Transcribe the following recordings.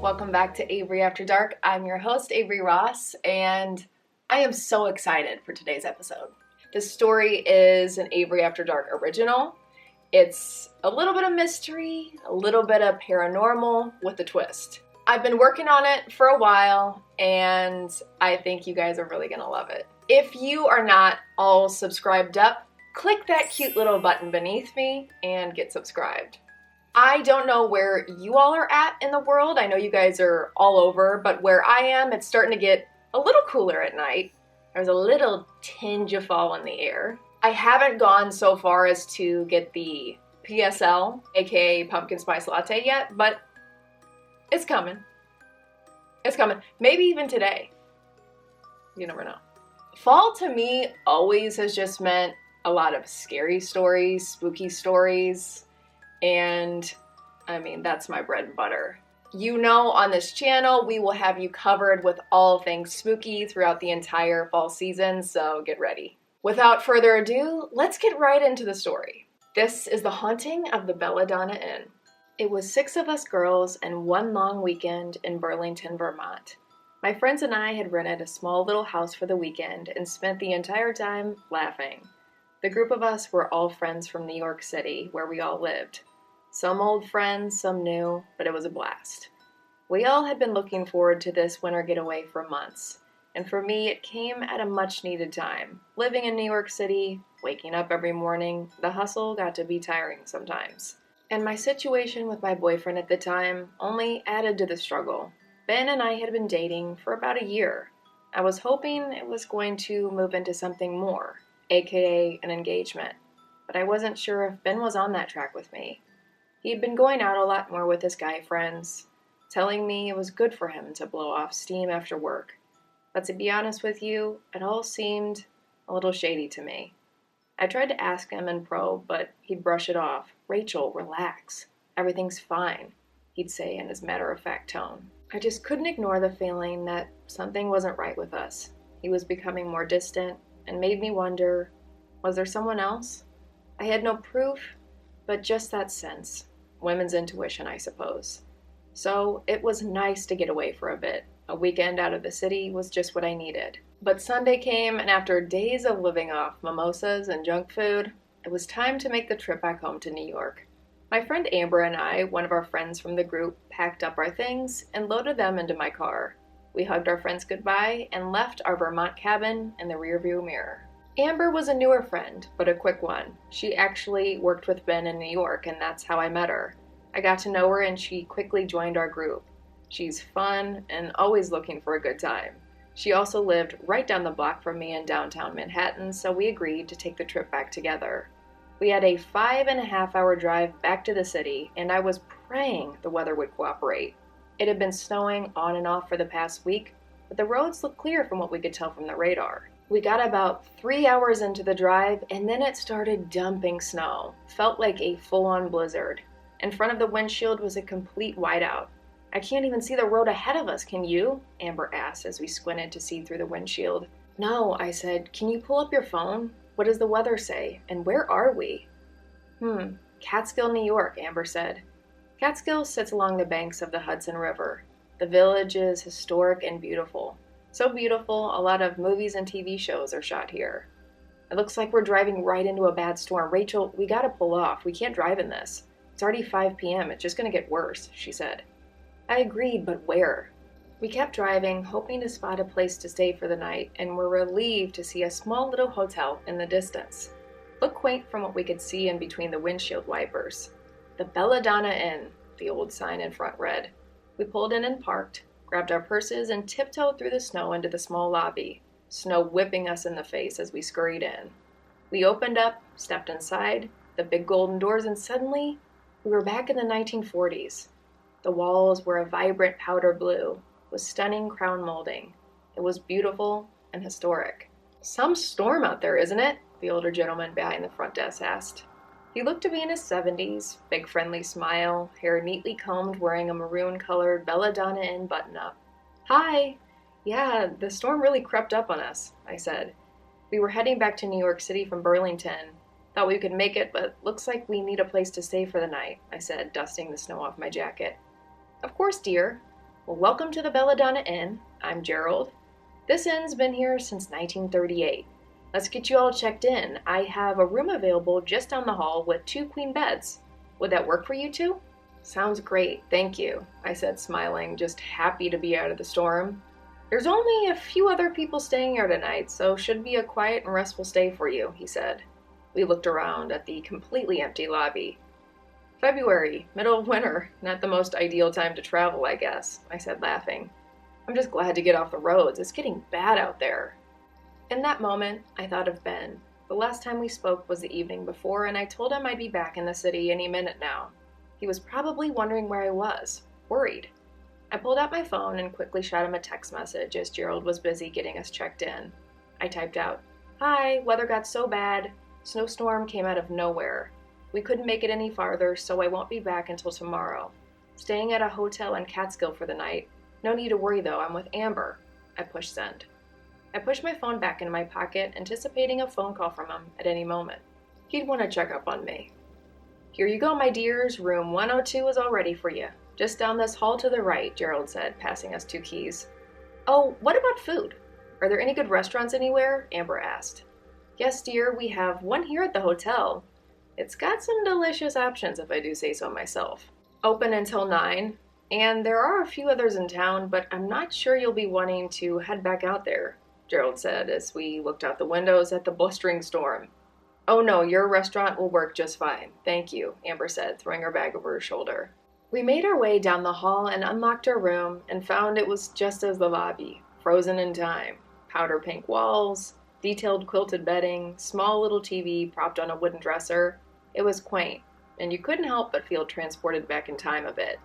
Welcome back to Avery After Dark. I'm your host, Avery Ross, and I am so excited for today's episode. This story is an Avery After Dark original. It's a little bit of mystery, a little bit of paranormal with a twist. I've been working on it for a while, and I think you guys are really gonna love it. If you are not all subscribed up, click that cute little button beneath me and get subscribed. I don't know where you all are at in the world. I know you guys are all over, but where I am, it's starting to get a little cooler at night. There's a little tinge of fall in the air. I haven't gone so far as to get the PSL, aka pumpkin spice latte yet, but it's coming. It's coming. Maybe even today. You never know. Fall to me always has just meant a lot of scary stories, spooky stories, and I mean, that's my bread and butter. You know, on this channel, we will have you covered with all things spooky throughout the entire fall season, so get ready. Without further ado, let's get right into the story. This is the haunting of the Belladonna Inn. It was 6 of us girls and one long weekend in Burlington, Vermont. My friends and I had rented a small little house for the weekend and spent the entire time laughing. The group of us were all friends from New York City, where we all lived. Some old friends, some new, but it was a blast. We all had been looking forward to this winter getaway for months, and for me it came at a much-needed time. Living in New York City, waking up every morning, the hustle got to be tiring sometimes. And my situation with my boyfriend at the time only added to the struggle. Ben and I had been dating for about a year. I was hoping it was going to move into something more, aka an engagement, but I wasn't sure if Ben was on that track with me. He'd been going out a lot more with his guy friends, telling me it was good for him to blow off steam after work. But to be honest with you, it all seemed a little shady to me. I tried to ask him and probe, but he'd brush it off. "Rachel, relax. Everything's fine," he'd say in his matter-of-fact tone. I just couldn't ignore the feeling that something wasn't right with us. He was becoming more distant and made me wonder, was there someone else? I had no proof, but just that sense. Women's intuition, I suppose. So it was nice to get away for a bit. A weekend out of the city was just what I needed. But Sunday came, and after days of living off mimosas and junk food, it was time to make the trip back home to New York. My friend Amber and I, one of our friends from the group, packed up our things and loaded them into my car. We hugged our friends goodbye and left our Vermont cabin in the rearview mirror. Amber was a newer friend, but a quick one. She actually worked with Ben in New York, and that's how I met her. I got to know her, and she quickly joined our group. She's fun and always looking for a good time. She also lived right down the block from me in downtown Manhattan, so we agreed to take the trip back together. We had a 5.5-hour drive back to the city, and I was praying the weather would cooperate. It had been snowing on and off for the past week, but the roads looked clear from what we could tell from the radar. We got about 3 hours into the drive, and then it started dumping snow. Felt like a full-on blizzard. In front of the windshield was a complete whiteout. "I can't even see the road ahead of us, can you?" Amber asked as we squinted to see through the windshield. "No," I said. "Can you pull up your phone? What does the weather say? And where are we?" Catskill, New York," Amber said. Catskill sits along the banks of the Hudson River. The village is historic and beautiful. So beautiful, a lot of movies and TV shows are shot here. "It looks like we're driving right into a bad storm. Rachel, we gotta pull off. We can't drive in this. It's already 5 p.m. It's just gonna get worse," she said. I agreed, but where? We kept driving, hoping to spot a place to stay for the night, and were relieved to see a small little hotel in the distance. Looked quaint from what we could see in between the windshield wipers. "The Belladonna Inn," the old sign in front read. We pulled in and parked, grabbed our purses, and tiptoed through the snow into the small lobby, snow whipping us in the face as we scurried in. We opened up, stepped inside, the big golden doors, and suddenly we were back in the 1940s. The walls were a vibrant powder blue, with stunning crown molding. It was beautiful and historic. "Some storm out there, isn't it?" the older gentleman behind the front desk asked. He looked to be in his 70s, big friendly smile, hair neatly combed, wearing a maroon-colored Belladonna Inn button-up. "Hi! Yeah, the storm really crept up on us," I said. "We were heading back to New York City from Burlington. Thought we could make it, but looks like we need a place to stay for the night," I said, dusting the snow off my jacket. "Of course, dear. Well, welcome to the Belladonna Inn. I'm Gerald. This inn's been here since 1938. Let's get you all checked in. I have a room available just down the hall with 2 queen beds. Would that work for you two? Sounds great, thank you, I said, smiling, just happy to be out of the storm. There's only a few other people staying here tonight, so should be a quiet and restful stay for you, he said. We looked around at the completely empty lobby. February, middle of winter, not the most ideal time to travel, I guess, I said, laughing. I'm just glad to get off the roads. It's getting bad out there. In that moment, I thought of Ben. The last time we spoke was the evening before, and I told him I'd be back in the city any minute now. He was probably wondering where I was, worried. I pulled out my phone and quickly shot him a text message as Gerald was busy getting us checked in. I typed out, "Hi, weather got so bad. Snowstorm came out of nowhere. We couldn't make it any farther, so I won't be back until tomorrow. Staying at a hotel in Catskill for the night. No need to worry though, I'm with Amber." I pushed send. I pushed my phone back in my pocket, anticipating a phone call from him at any moment. He'd want to check up on me. "Here you go, my dears. Room 102 is all ready for you. Just down this hall to the right," Gerald said, passing us 2 keys. "Oh, what about food? Are there any good restaurants anywhere?" Amber asked. "Yes, dear, we have one here at the hotel. It's got some delicious options, if I do say so myself. Open until 9, and there are a few others in town, but I'm not sure you'll be wanting to head back out there," Gerald said as we looked out the windows at the blustering storm. "Oh no, your restaurant will work just fine. Thank you," Amber said, throwing her bag over her shoulder. We made our way down the hall and unlocked our room and found it was just as the lobby, frozen in time. Powder pink walls, detailed quilted bedding, small little TV propped on a wooden dresser. It was quaint, and you couldn't help but feel transported back in time a bit.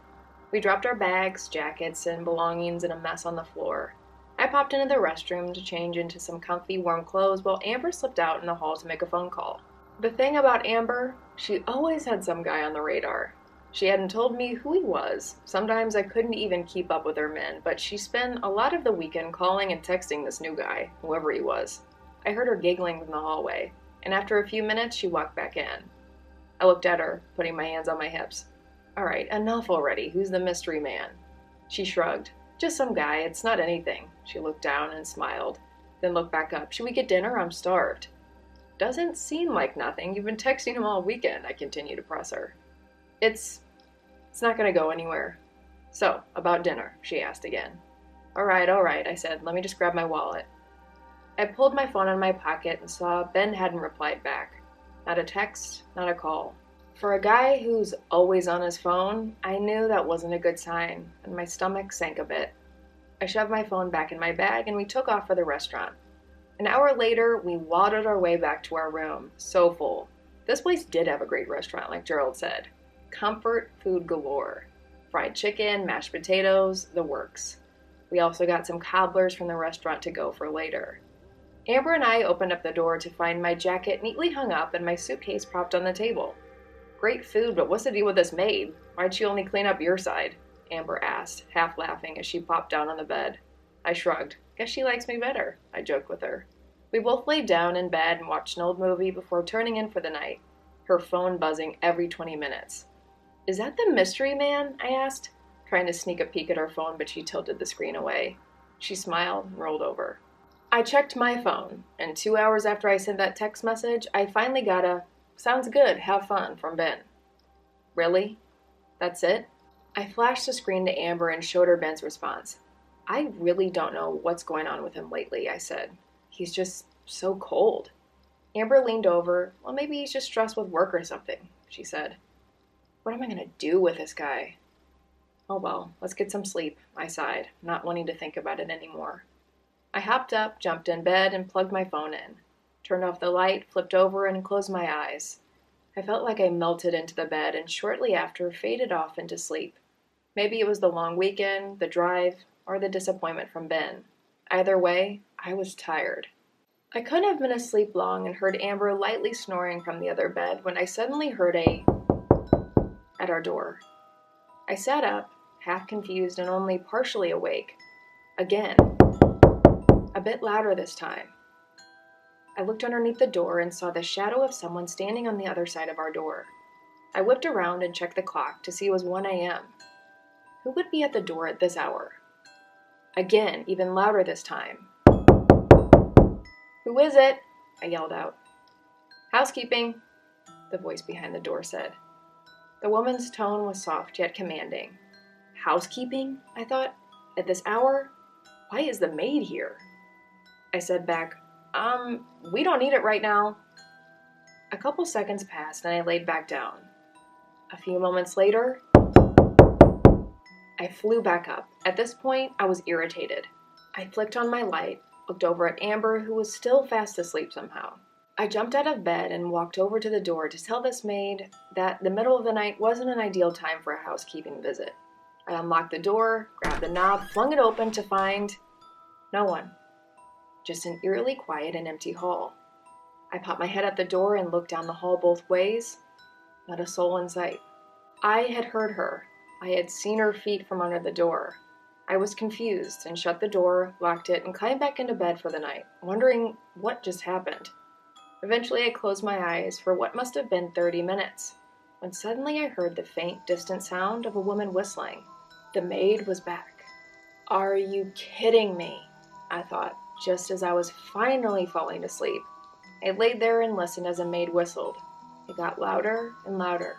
We dropped our bags, jackets, and belongings in a mess on the floor. I popped into the restroom to change into some comfy, warm clothes while Amber slipped out in the hall to make a phone call. The thing about Amber, she always had some guy on the radar. She hadn't told me who he was. Sometimes I couldn't even keep up with her men, but she spent a lot of the weekend calling and texting this new guy, whoever he was. I heard her giggling from the hallway, and after a few minutes she walked back in. I looked at her, putting my hands on my hips. "All right, enough already. Who's the mystery man?" She shrugged. "Just some guy. It's not anything." She looked down and smiled, then looked back up. "Should we get dinner? I'm starved." "Doesn't seem like nothing. You've been texting him all weekend," I continued to press her. It's not going to go anywhere." "So, about dinner?" she asked again. All right, I said. "Let me just grab my wallet." I pulled my phone out of my pocket and saw Ben hadn't replied back. Not a text, not a call. For a guy who's always on his phone, I knew that wasn't a good sign, and my stomach sank a bit. I shoved my phone back in my bag and we took off for the restaurant. An hour later, we waddled our way back to our room, so full. This place did have a great restaurant, like Gerald said. Comfort food galore. Fried chicken, mashed potatoes, the works. We also got some cobblers from the restaurant to go for later. Amber and I opened up the door to find my jacket neatly hung up and my suitcase propped on the table. "Great food, but what's the deal with this maid? Why'd she only clean up your side?" Amber asked, half laughing as she popped down on the bed. I shrugged. "Guess she likes me better," I joked with her. We both laid down in bed and watched an old movie before turning in for the night, her phone buzzing every 20 minutes. "Is that the mystery man?" I asked, trying to sneak a peek at her phone, but she tilted the screen away. She smiled and rolled over. I checked my phone, and 2 hours after I sent that text message, I finally got a "sounds good, have fun" from Ben. "Really? That's it?" I flashed the screen to Amber and showed her Ben's response. "I really don't know what's going on with him lately," I said. "He's just so cold." Amber leaned over. "Well, maybe he's just stressed with work or something," she said. "What am I going to do with this guy?" "Oh well, let's get some sleep," I sighed, not wanting to think about it anymore. I hopped up, jumped in bed, and plugged my phone in. Turned off the light, flipped over, and closed my eyes. I felt like I melted into the bed and shortly after faded off into sleep. Maybe it was the long weekend, the drive, or the disappointment from Ben. Either way, I was tired. I couldn't have been asleep long and heard Amber lightly snoring from the other bed when I suddenly heard at our door. I sat up, half confused and only partially awake. Again. A bit louder this time. I looked underneath the door and saw the shadow of someone standing on the other side of our door. I whipped around and checked the clock to see it was 1 a.m. Who would be at the door at this hour? Again, even louder this time. "Who is it?" I yelled out. "Housekeeping," the voice behind the door said. The woman's tone was soft yet commanding. "Housekeeping?" I thought. "At this hour? Why is the maid here?" I said back, we don't need it right now." A couple seconds passed and I laid back down. A few moments later, I flew back up. At this point, I was irritated. I flicked on my light, looked over at Amber, who was still fast asleep somehow. I jumped out of bed and walked over to the door to tell this maid that the middle of the night wasn't an ideal time for a housekeeping visit. I unlocked the door, grabbed the knob, flung it open to find no one. Just an eerily quiet and empty hall. I popped my head at the door and looked down the hall both ways. Not a soul in sight. I had heard her. I had seen her feet from under the door. I was confused and shut the door, locked it, and climbed back into bed for the night, wondering what just happened. Eventually I closed my eyes for what must have been 30 minutes, when suddenly I heard the faint, distant sound of a woman whistling. The maid was back. "Are you kidding me?" I thought, just as I was finally falling asleep. I laid there and listened as a maid whistled. It got louder and louder,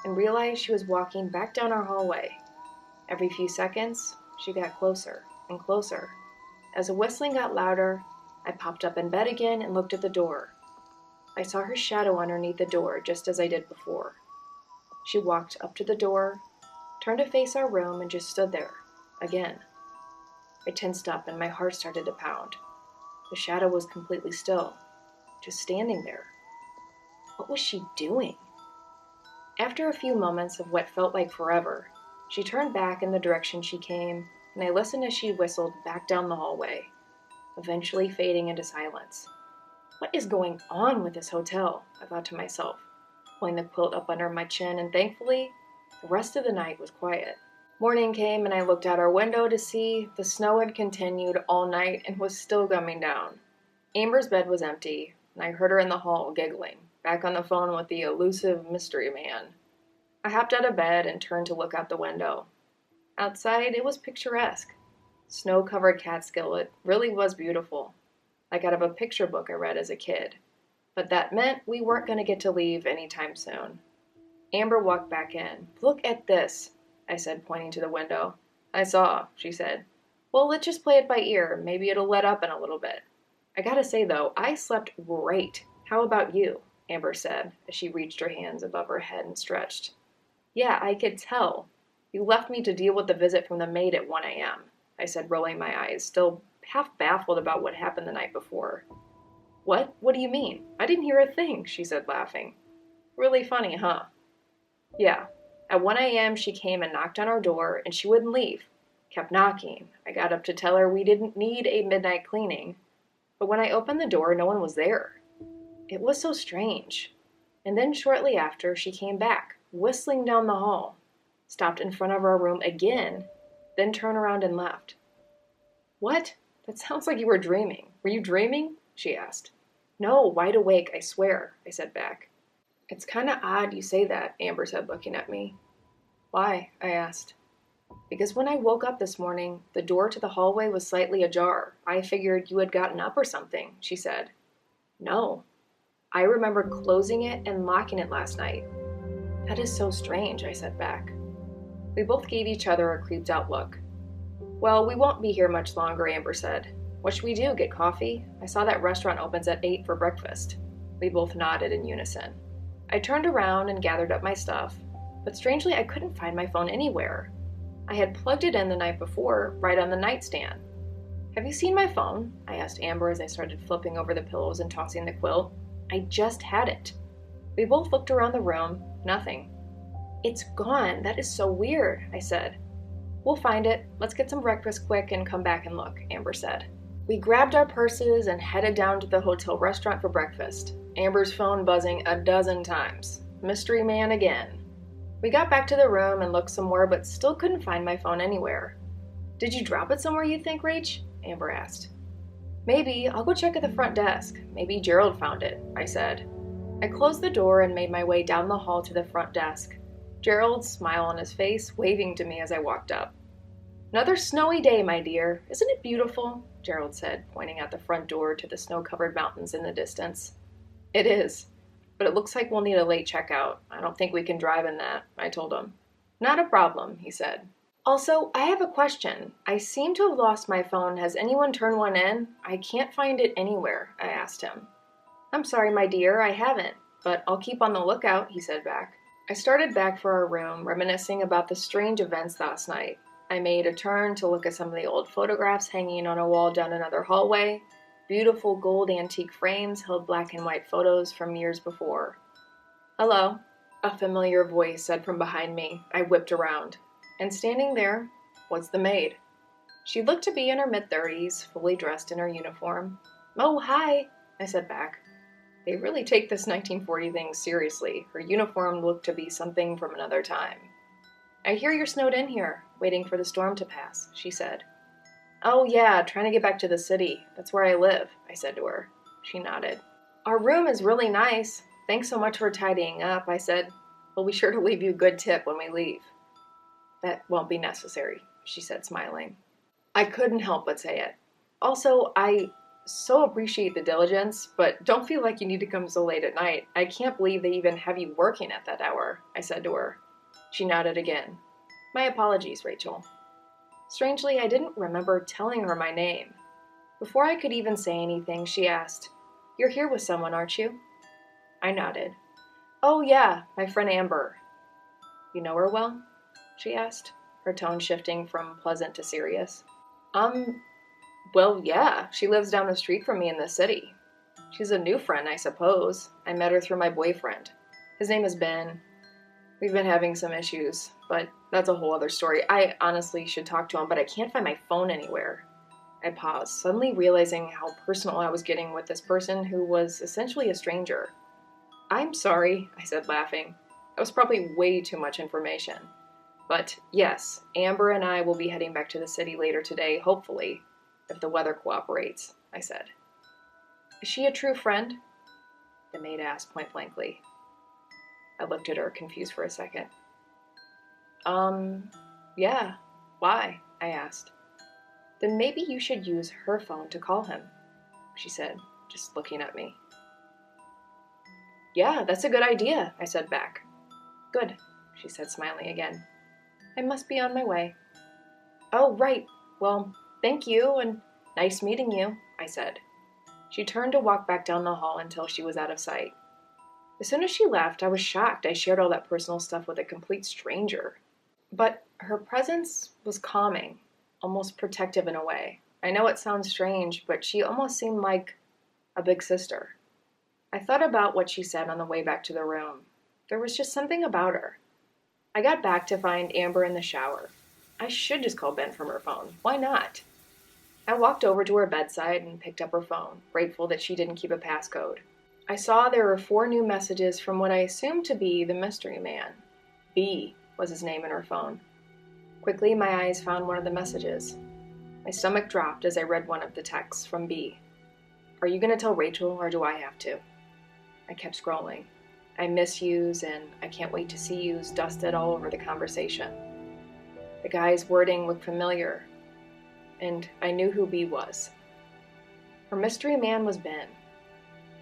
and realized she was walking back down our hallway. Every few seconds, she got closer and closer. As the whistling got louder, I popped up in bed again and looked at the door. I saw her shadow underneath the door, just as I did before. She walked up to the door, turned to face our room, and just stood there, again. I tensed up and my heart started to pound. The shadow was completely still, just standing there. What was she doing? After a few moments of what felt like forever, she turned back in the direction she came, and I listened as she whistled back down the hallway, eventually fading into silence. What is going on with this hotel? I thought to myself, pulling the quilt up under my chin, and thankfully, the rest of the night was quiet. Morning came and I looked out our window to see the snow had continued all night and was still coming down. Amber's bed was empty, and I heard her in the hall giggling, back on the phone with the elusive mystery man. I hopped out of bed and turned to look out the window. Outside, it was picturesque. Snow-covered Catskill, it really was beautiful, like out of a picture book I read as a kid. But that meant we weren't going to get to leave anytime soon. Amber walked back in. "Look at this," I said, pointing to the window. "I saw," she said. "Well, let's just play it by ear. Maybe it'll let up in a little bit." I gotta say, though, I slept great. "How about you?" Amber said, as she reached her hands above her head and stretched. "Yeah, I could tell. You left me to deal with the visit from the maid at 1 a.m., I said, rolling my eyes, still half baffled about what happened the night before. "What? What do you mean? I didn't hear a thing," she said, laughing. "Really funny, huh?" "Yeah. At 1 a.m. she came and knocked on our door, and she wouldn't leave. Kept knocking. I got up to tell her we didn't need a midnight cleaning. But when I opened the door, no one was there. It was so strange. And then shortly after, she came back, whistling down the hall, stopped in front of our room again, then turned around and left." "What? That sounds like you were dreaming. Were you dreaming?" she asked. "No, wide awake, I swear," I said back. "It's kind of odd you say that," Amber said, looking at me. "Why?" I asked. "Because when I woke up this morning, the door to the hallway was slightly ajar. I figured you had gotten up or something," she said. "No. I remember closing it and locking it last night." "That is so strange," I said back. We both gave each other a creeped out look. "Well, we won't be here much longer," Amber said. "What should we do, get coffee? I saw that restaurant opens at 8 for breakfast." We both nodded in unison. I turned around and gathered up my stuff, but strangely I couldn't find my phone anywhere. I had plugged it in the night before, right on the nightstand. "Have you seen my phone?" I asked Amber as I started flipping over the pillows and tossing the quilt. "I just had it." We both looked around the room. Nothing. "It's gone. That is so weird," I said. "We'll find it. Let's get some breakfast quick and come back and look," Amber said. We grabbed our purses and headed down to the hotel restaurant for breakfast, Amber's phone buzzing a dozen times. Mystery man again. We got back to the room and looked some more, but still couldn't find my phone anywhere. "Did you drop it somewhere, you think, Rach?" Amber asked. "Maybe. I'll go check at the front desk. Maybe Gerald found it," I said. I closed the door and made my way down the hall to the front desk. Gerald's smile on his face, waving to me as I walked up. "Another snowy day, my dear. Isn't it beautiful?" Gerald said, pointing at the front door to the snow-covered mountains in the distance. "It is, but it looks like we'll need a late checkout. I don't think we can drive in that," I told him. "Not a problem," he said. "Also, I have a question. I seem to have lost my phone. Has anyone turned one in? I can't find it anywhere," I asked him. "I'm sorry, my dear, I haven't, but I'll keep on the lookout," he said back. I started back for our room, reminiscing about the strange events last night. I made a turn to look at some of the old photographs hanging on a wall down another hallway. Beautiful gold antique frames held black and white photos from years before. "Hello," a familiar voice said from behind me. I whipped around, and standing there was the maid. She looked to be in her mid-30s, fully dressed in her uniform. "Oh, hi," I said back. They really take this 1940 thing seriously. Her uniform looked to be something from another time. "I hear you're snowed in here, waiting for the storm to pass," she said. "Oh yeah, trying to get back to the city. That's where I live," I said to her. She nodded. "Our room is really nice. Thanks so much for tidying up," I said. "We'll be sure to leave you a good tip when we leave." "That won't be necessary," she said, smiling. I couldn't help but say it. "Also, I so appreciate the diligence, but don't feel like you need to come so late at night. I can't believe they even have you working at that hour," I said to her. She nodded again. "My apologies, Rachel." Strangely, I didn't remember telling her my name. Before I could even say anything, she asked, "You're here with someone, aren't you?" I nodded. "Oh yeah, my friend Amber." "You know her well?" she asked, her tone shifting from pleasant to serious. Well, yeah, she lives down the street from me in the city. She's a new friend, I suppose. I met her through my boyfriend. His name is Ben. We've been having some issues, but that's a whole other story. I honestly should talk to him, but I can't find my phone anywhere." I paused, suddenly realizing how personal I was getting with this person who was essentially a stranger. "I'm sorry," I said, laughing. That was probably way too much information. "But yes, Amber and I will be heading back to the city later today, hopefully, if the weather cooperates," I said. "Is she a true friend?" the maid asked point blankly. I looked at her, confused for a second. Yeah. Why?" I asked. "Then maybe you should use her phone to call him," she said, just looking at me. "Yeah, that's a good idea," I said back. "Good," she said, smiling again. "I must be on my way." "Oh, right. Well, thank you, and nice meeting you," I said. She turned to walk back down the hall until she was out of sight. As soon as she left, I was shocked I shared all that personal stuff with a complete stranger. But her presence was calming, almost protective in a way. I know it sounds strange, but she almost seemed like a big sister. I thought about what she said on the way back to the room. There was just something about her. I got back to find Amber in the shower. I should just call Ben from her phone. Why not? I walked over to her bedside and picked up her phone, grateful that she didn't keep a passcode. I saw there were 4 new messages from what I assumed to be the mystery man. B was his name in her phone. Quickly, my eyes found one of the messages. My stomach dropped as I read one of the texts from B. "Are you going to tell Rachel, or do I have to?" I kept scrolling. "I miss yous," and "I can't wait to see yous" dusted all over the conversation. The guy's wording looked familiar, and I knew who B was. Her mystery man was Ben.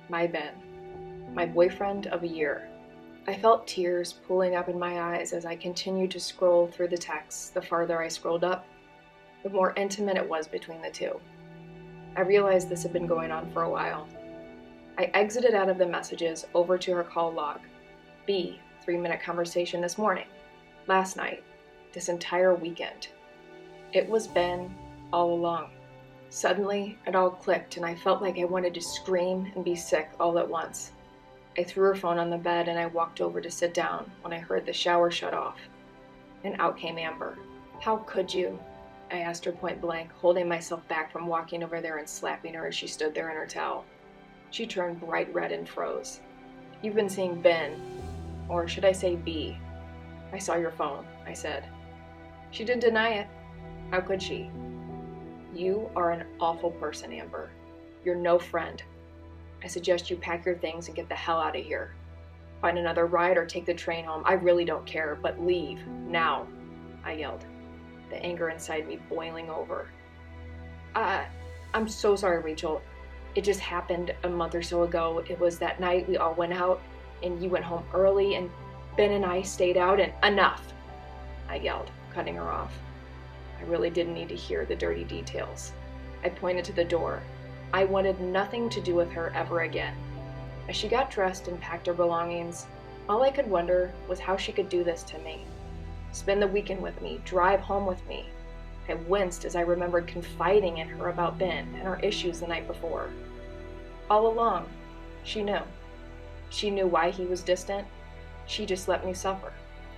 My Ben. My boyfriend of a year. I felt tears pooling up in my eyes as I continued to scroll through the texts. The farther I scrolled up, the more intimate it was between the two. I realized this had been going on for a while. I exited out of the messages over to her call log. B, 3-minute conversation this morning, last night, this entire weekend. It was Ben all along. Suddenly, it all clicked, and I felt like I wanted to scream and be sick all at once. I threw her phone on the bed, and I walked over to sit down when I heard the shower shut off. And out came Amber. "How could you?" I asked her point blank, holding myself back from walking over there and slapping her as she stood there in her towel. She turned bright red and froze. "You've been seeing Ben, or should I say B. I saw your phone," I said. She didn't deny it. How could she? "You are an awful person, Amber. You're no friend. I suggest you pack your things and get the hell out of here." Find another ride or take the train home. I really don't care, but leave, now, I yelled, the anger inside me boiling over. I'm so sorry, Rachel. It just happened a month or so ago. It was that night we all went out, and you went home early, and Ben and I stayed out, and enough, I yelled, cutting her off. I really didn't need to hear the dirty details. I pointed to the door. I wanted nothing to do with her ever again. As she got dressed and packed her belongings, all I could wonder was how she could do this to me. Spend the weekend with me, drive home with me. I winced as I remembered confiding in her about Ben and our issues the night before. All along, she knew. She knew why he was distant. She just let me suffer.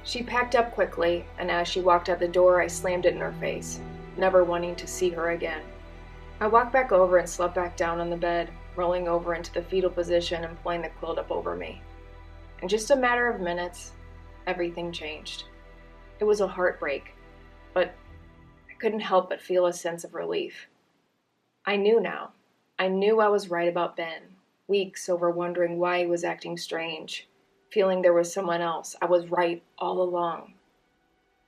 She packed up quickly, and as she walked out the door, I slammed it in her face, never wanting to see her again. I walked back over and slept back down on the bed, rolling over into the fetal position and pulling the quilt up over me. In just a matter of minutes, everything changed. It was a heartbreak, but I couldn't help but feel a sense of relief. I knew now. I knew I was right about Ben. Weeks over wondering why he was acting strange, feeling there was someone else. I was right all along.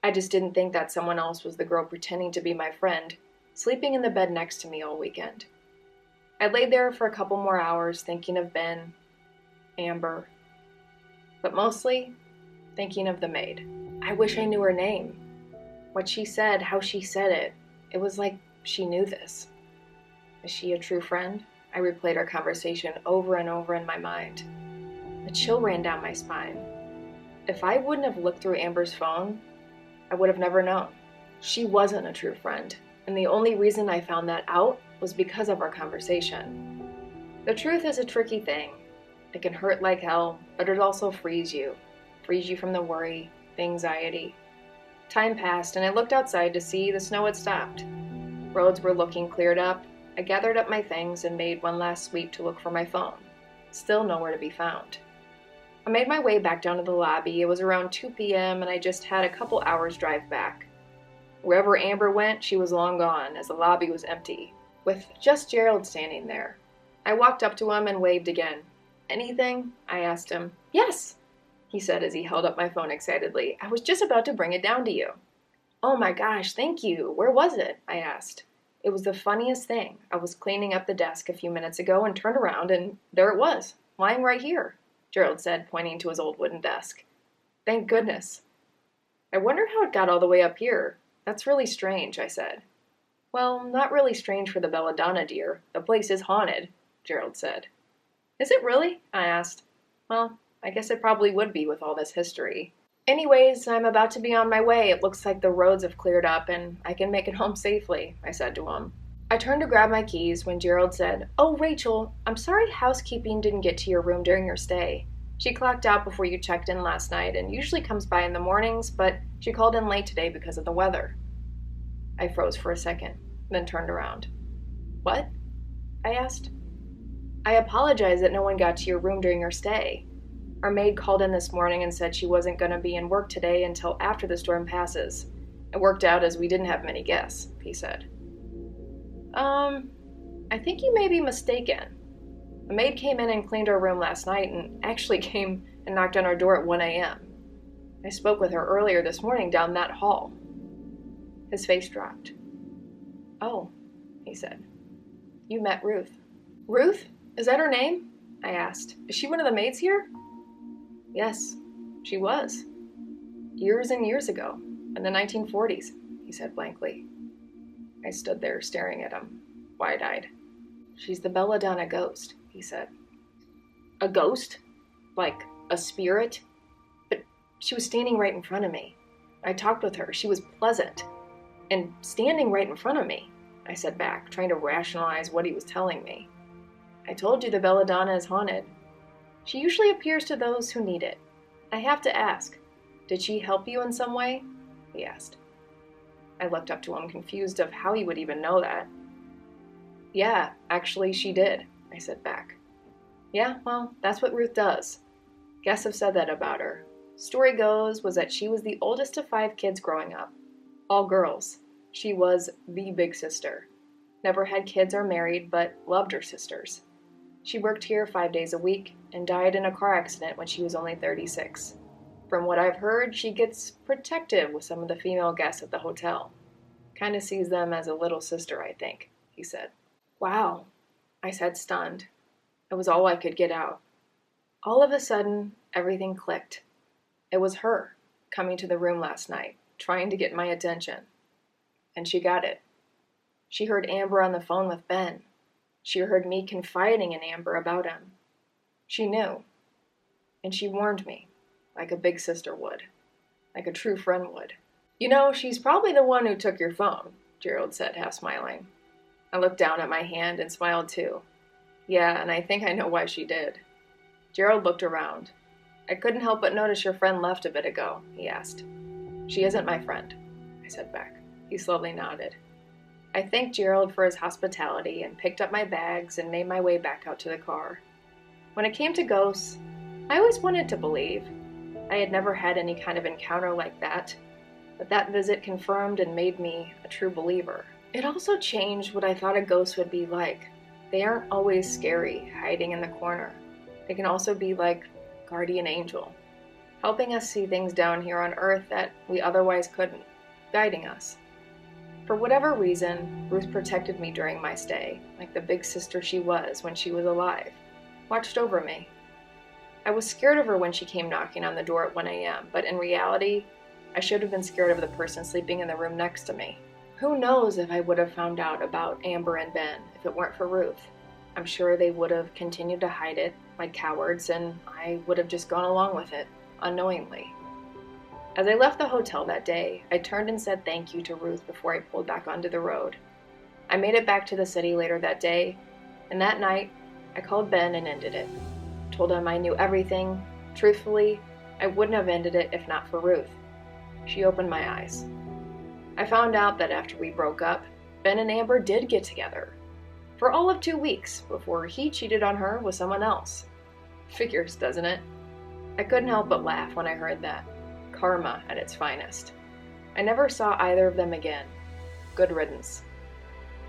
I just didn't think that someone else was the girl pretending to be my friend, sleeping in the bed next to me all weekend. I laid there for a couple more hours thinking of Ben, Amber, but mostly thinking of the maid. I wish I knew her name. What she said, how she said it. It was like she knew this. Is she a true friend? I replayed our conversation over and over in my mind. A chill ran down my spine. If I wouldn't have looked through Amber's phone, I would have never known. She wasn't a true friend, and the only reason I found that out was because of our conversation. The truth is a tricky thing. It can hurt like hell, but it also frees you from the worry, the anxiety. Time passed, and I looked outside to see the snow had stopped. Roads were looking cleared up. I gathered up my things and made one last sweep to look for my phone. Still nowhere to be found. I made my way back down to the lobby. It was around 2 p.m., and I just had a couple hours drive back. Wherever Amber went, she was long gone, as the lobby was empty, with just Gerald standing there. I walked up to him and waved again. "Anything?" I asked him. "Yes," he said as he held up my phone excitedly. "I was just about to bring it down to you." "Oh my gosh, thank you. Where was it?" I asked. It was the funniest thing. I was cleaning up the desk a few minutes ago and turned around, and there it was, lying right here, Gerald said, pointing to his old wooden desk. "Thank goodness." "I wonder how it got all the way up here. That's really strange," I said. "Well, not really strange for the Belladonna, dear. The place is haunted," Gerald said. "Is it really?" I asked. "Well, I guess it probably would be with all this history. Anyways, I'm about to be on my way. It looks like the roads have cleared up and I can make it home safely," I said to him. I turned to grab my keys when Gerald said, "Oh, Rachel, I'm sorry housekeeping didn't get to your room during your stay. She clocked out before you checked in last night and usually comes by in the mornings, but she called in late today because of the weather." I froze for a second, then turned around. "What?" I asked. "I apologize that no one got to your room during your stay. Our maid called in this morning and said she wasn't going to be in work today until after the storm passes. It worked out as we didn't have many guests," he said. I think you may be mistaken. A maid came in and cleaned our room last night and actually came and knocked on our door at 1 a.m. I spoke with her earlier this morning down that hall." His face dropped. "Oh," he said. "You met Ruth." "Ruth? Is that her name?" I asked. "Is she one of the maids here?" "Yes, she was. Years and years ago, in the 1940s, he said blankly. I stood there staring at him, wide-eyed. "She's the Belladonna ghost," he said. "A ghost? Like a spirit?" "But she was standing right in front of me. I talked with her. She was pleasant. And standing right in front of me," I said back, trying to rationalize what he was telling me. "I told you the Belladonna is haunted. She usually appears to those who need it. I have to ask, did she help you in some way?" he asked. I looked up to him, confused of how he would even know that. "Yeah, actually she did," I said back. "Yeah, well, that's what Ruth does. Guests have said that about her. Story goes was that she was the oldest of 5 kids growing up. All girls. She was the big sister. Never had kids or married, but loved her sisters. She worked here 5 days a week and died in a car accident when she was only 36. From what I've heard, she gets protective with some of the female guests at the hotel. Kind of sees them as a little sister, I think," he said. "Wow," I said, stunned. It was all I could get out. All of a sudden, everything clicked. It was her, coming to the room last night, trying to get my attention. And she got it. She heard Amber on the phone with Ben. She heard me confiding in Amber about him. She knew. And she warned me, like a big sister would, like a true friend would. "You know, she's probably the one who took your phone," Gerald said, half smiling. I looked down at my hand and smiled too. "Yeah, and I think I know why she did." Gerald looked around. "I couldn't help but notice your friend left a bit ago," he asked. "She isn't my friend," I said back. He slowly nodded. I thanked Gerald for his hospitality and picked up my bags and made my way back out to the car. When it came to ghosts, I always wanted to believe. I had never had any kind of encounter like that, but that visit confirmed and made me a true believer. It also changed what I thought a ghost would be like. They aren't always scary, hiding in the corner. They can also be like guardian angel, helping us see things down here on Earth that we otherwise couldn't, guiding us. For whatever reason, Ruth protected me during my stay, like the big sister she was when she was alive, watched over me. I was scared of her when she came knocking on the door at 1 a.m., but in reality, I should have been scared of the person sleeping in the room next to me. Who knows if I would have found out about Amber and Ben if it weren't for Ruth. I'm sure they would have continued to hide it like cowards, and I would have just gone along with it, unknowingly. As I left the hotel that day, I turned and said thank you to Ruth before I pulled back onto the road. I made it back to the city later that day, and that night, I called Ben and ended it. Told him I knew everything. Truthfully, I wouldn't have ended it if not for Ruth. She opened my eyes. I found out that after we broke up, Ben and Amber did get together. For all of 2 weeks, before he cheated on her with someone else. Figures, doesn't it? I couldn't help but laugh when I heard that. Karma at its finest. I never saw either of them again. Good riddance.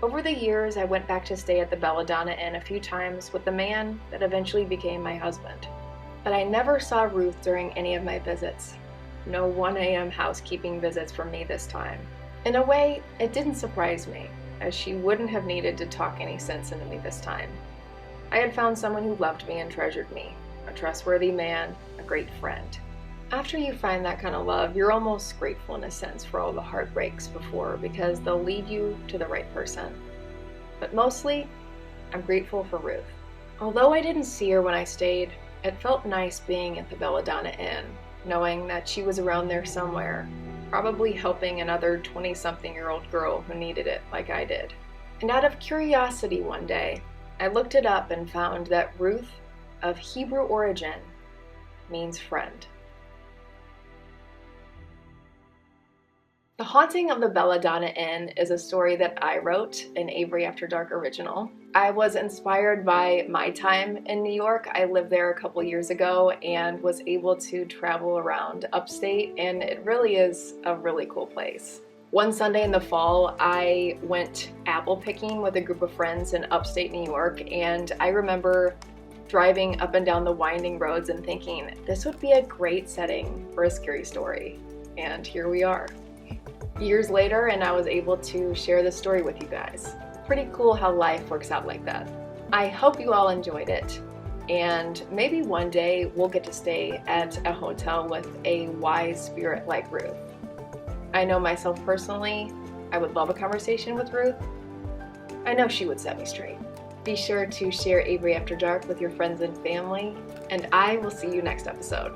Over the years, I went back to stay at the Belladonna Inn a few times with the man that eventually became my husband. But I never saw Ruth during any of my visits. No 1 a.m. housekeeping visits from me this time. In a way, it didn't surprise me, as she wouldn't have needed to talk any sense into me this time. I had found someone who loved me and treasured me, a trustworthy man, a great friend. After you find that kind of love, you're almost grateful in a sense for all the heartbreaks before, because they'll lead you to the right person. But mostly, I'm grateful for Ruth. Although I didn't see her when I stayed, it felt nice being at the Belladonna Inn, knowing that she was around there somewhere, probably helping another 20-something-year-old girl who needed it like I did. And out of curiosity one day, I looked it up and found that Ruth, of Hebrew origin, means friend. The Haunting of the Belladonna Inn is a story that I wrote, an Avery After Dark original. I was inspired by my time in New York. I lived there a couple years ago and was able to travel around upstate, and it really is a really cool place. One Sunday in the fall, I went apple picking with a group of friends in upstate New York, and I remember driving up and down the winding roads and thinking, this would be a great setting for a scary story. And here we are. Years later, and I was able to share this story with you guys. Pretty cool how life works out like that. I hope you all enjoyed it, and maybe one day we'll get to stay at a hotel with a wise spirit like Ruth. I know myself personally, I would love a conversation with Ruth. I know she would set me straight. Be sure to share Avery After Dark with your friends and family, and I will see you next episode.